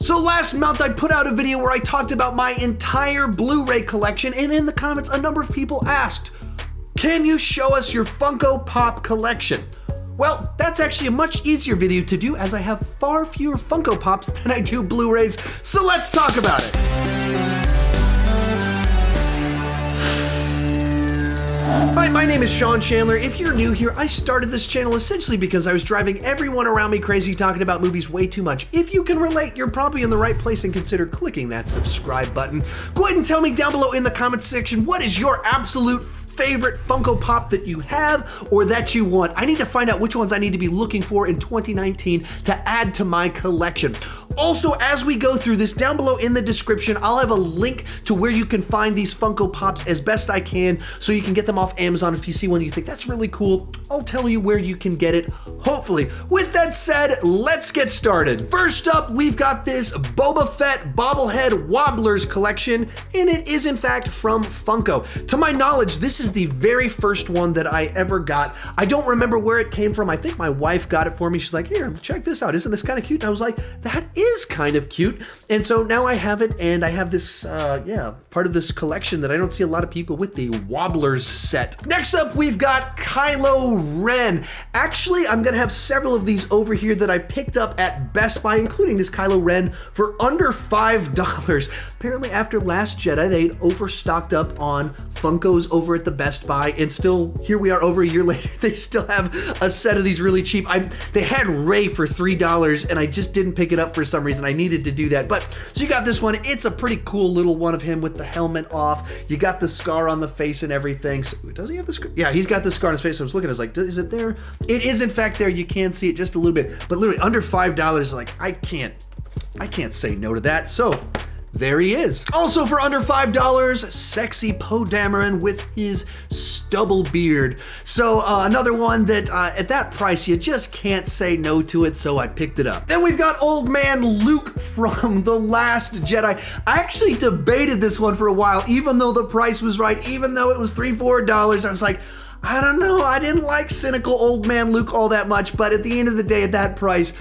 So last month I put out a video where I talked about my entire Blu-ray collection, and in the comments a number of people asked, can you show us your Funko Pop collection? Well, that's actually a much easier video to do as I have far fewer Funko Pops than I do Blu-rays, so let's talk about it. Hi, my name is SeanChandler. If you're new here, I started this channel essentially because I was driving everyone around me crazy talking about movies way too much. If you can relate, you're probably in the right place and consider clicking that subscribe button. Go ahead and tell me down below in the comments section, what is your absolute favorite Funko Pop that you have or that you want? I need to find out which ones I need to be looking for in 2019 to add to my collection. Also, as we go through this, down below in the description, I'll have a link to where you can find these Funko Pops as best I can so you can get them off Amazon. If you see one you think that's really cool, I'll tell you where you can get it, hopefully. With that said, let's get started. First up, we've got this Boba Fett bobblehead Wobblers collection, and it is in fact from Funko. To my knowledge, this is the very first one that I ever got. I don't remember where it came from. I think my wife got it for me. She's like, here, check this out. Isn't this kind of cute? And I was like, that is kind of cute. And so now I have it, and I have this, part of this collection that I don't see a lot of people with, the Wobblers set. Next up, we've got Kylo Ren. Actually, I'm gonna have several of these over here that I picked up at Best Buy, including this Kylo Ren for under $5. Apparently after Last Jedi, they overstocked up on Funkos over at the Best Buy, and still, here we are over a year later, they still have a set of these really cheap. They had Rey for $3, and I just didn't pick it up for some reason. I needed to do that. But, so you got this one. It's a pretty cool little one of him with the helmet off. You got the scar on the face and everything. So, does he have the scar? Yeah, he's got the scar on his face. I was looking, I was like, is it there? It is in fact there. You can see it just a little bit, but literally under $5, like, I can't say no to that. So, there he is. Also for under $5, sexy Poe Dameron with his stubble beard. So another one that at that price, you just can't say no to it, so I picked it up. Then we've got Old Man Luke from The Last Jedi. I actually debated this one for a while, even though the price was right, even though it was $3, $4, I was like, I don't know, I didn't like cynical Old Man Luke all that much, but at the end of the day, at that price,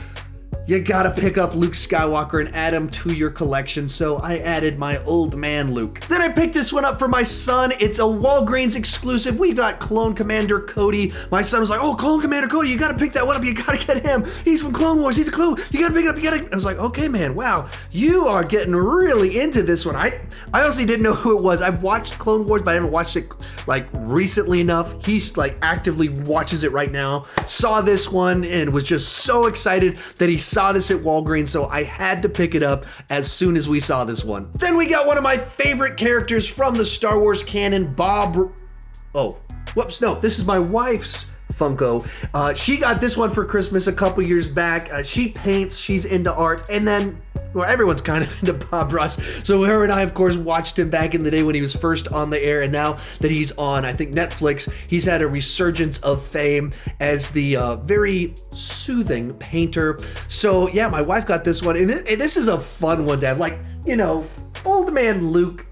you gotta pick up Luke Skywalker and add him to your collection, so I added my Old Man Luke. Then I picked this one up for my son. It's a Walgreens exclusive. We got Clone Commander Cody. My son was like, oh, Clone Commander Cody, you gotta pick that one up. You gotta get him. He's from Clone Wars. He's a clone. You gotta pick it up. You gotta. I was like, okay, man, wow. You are getting really into this one. I honestly didn't know who it was. I've watched Clone Wars, but I haven't watched it like recently enough. He's like actively watches it right now. Saw this one and was just so excited that he saw this at Walgreens, so I had to pick it up as soon as we saw this one. Then we got one of my favorite characters from the Star Wars canon, this is my wife's Funko. She got this one for Christmas a couple years back. She paints, she's into art, and then, well, everyone's kind of into Bob Ross. So her and I, of course, watched him back in the day when he was first on the air, and now that he's on, I think, Netflix, he's had a resurgence of fame as the very soothing painter. So yeah, my wife got this one, and this is a fun one to have. Like, you know, Old Man Luke,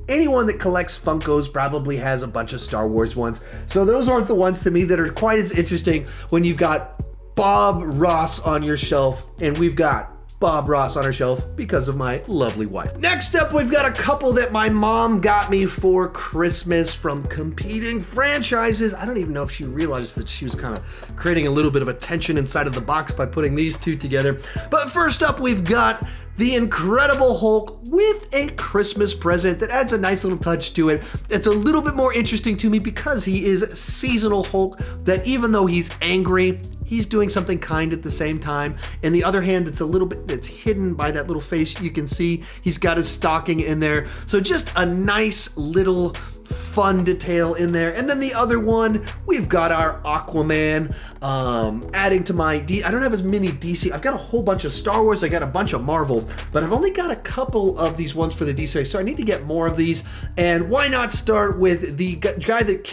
anyone that collects Funkos probably has a bunch of Star Wars ones. So those aren't the ones to me that are quite as interesting when you've got Bob Ross on your shelf, and we've got Bob Ross on our shelf because of my lovely wife. Next up, we've got a couple that my mom got me for Christmas from competing franchises. I don't even know if she realized that she was kind of creating a little bit of a tension inside of the box by putting these two together. But first up, we've got the Incredible Hulk with a Christmas present that adds a nice little touch to it. It's a little bit more interesting to me because he is seasonal Hulk, that even though he's angry, he's doing something kind at the same time. In the other hand, it's a little bit, it's hidden by that little face. You can see he's got his stocking in there. So just a nice little fun detail in there. And then the other one, we've got our Aquaman, adding to my I don't have as many DC. I've got a whole bunch of Star Wars, I got a bunch of Marvel, but I've only got a couple of these ones for the DC, so I need to get more of these. And why not start with the guy that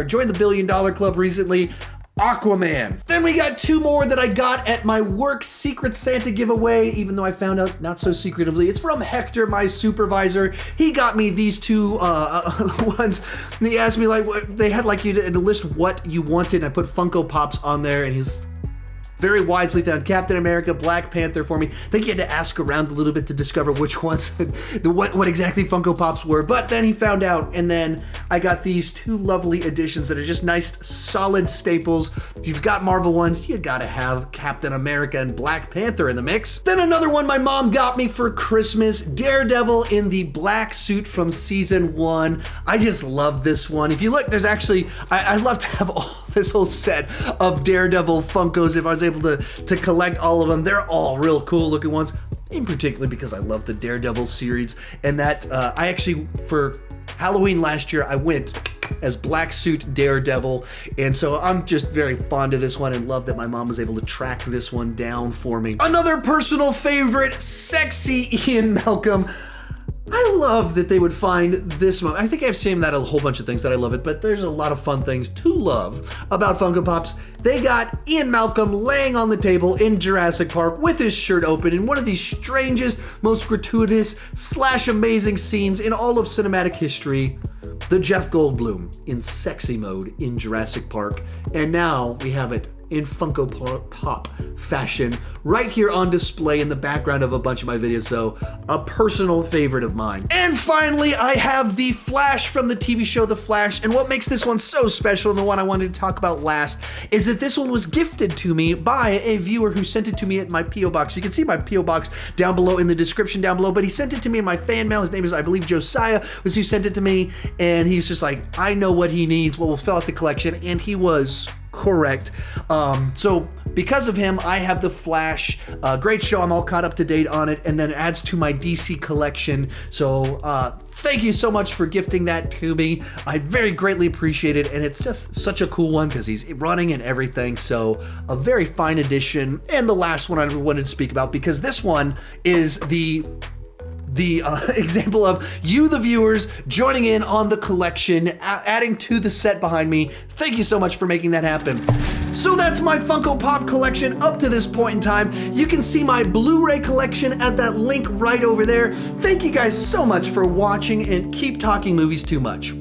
joined the $1 Billion Club recently, Aquaman. Then we got two more that I got at my work Secret Santa giveaway, even though I found out not so secretively. It's from Hector, my supervisor. He got me these two ones. He asked me, like, they had like you to list what you wanted, and I put Funko Pops on there, and he's very wisely found Captain America, Black Panther for me. I think he had to ask around a little bit to discover which ones, what exactly Funko Pops were, but then he found out, and then I got these two lovely editions that are just nice, solid staples. If you've got Marvel ones, you gotta have Captain America and Black Panther in the mix. Then another one my mom got me for Christmas, Daredevil in the black suit from season 1. I just love this one. If you look, there's actually, I'd love to have this whole set of Daredevil Funkos if I was able to collect all of them. They're all real cool looking ones, in particular because I love the Daredevil series, and that I actually, for Halloween last year, I went as black suit Daredevil, and so I'm just very fond of this one and love that my mom was able to track this one down for me. Another personal favorite, sexy Ian Malcolm. I love that they would find this moment. I think I've seen that a whole bunch of things that I love it, but there's a lot of fun things to love about Funko Pops. They got Ian Malcolm laying on the table in Jurassic Park with his shirt open in one of the strangest, most gratuitous / amazing scenes in all of cinematic history. The Jeff Goldblum in sexy mode in Jurassic Park. And now we have it in Funko Pop fashion right here on display in the background of a bunch of my videos, so a personal favorite of mine. And finally, I have the Flash from the TV show The Flash, and what makes this one so special, and the one I wanted to talk about last, is that this one was gifted to me by a viewer who sent it to me at my P.O. Box. You can see my P.O. Box down below in the description down below, but he sent it to me in my fan mail. His name is, I believe, Josiah, was who sent it to me, and he's just like, I know what he needs, what will fill out the collection, and he was correct. So because of him, I have The Flash. Great show. I'm all caught up to date on it, and then it adds to my DC collection. So thank you so much for gifting that to me. I very greatly appreciate it, and it's just such a cool one because he's running and everything. So a very fine addition. And the last one I wanted to speak about, because this one is the example of you, the viewers, joining in on the collection, adding to the set behind me. Thank you so much for making that happen. So that's my Funko Pop collection up to this point in time. You can see my Blu-ray collection at that link right over there. Thank you guys so much for watching, and keep talking movies too much.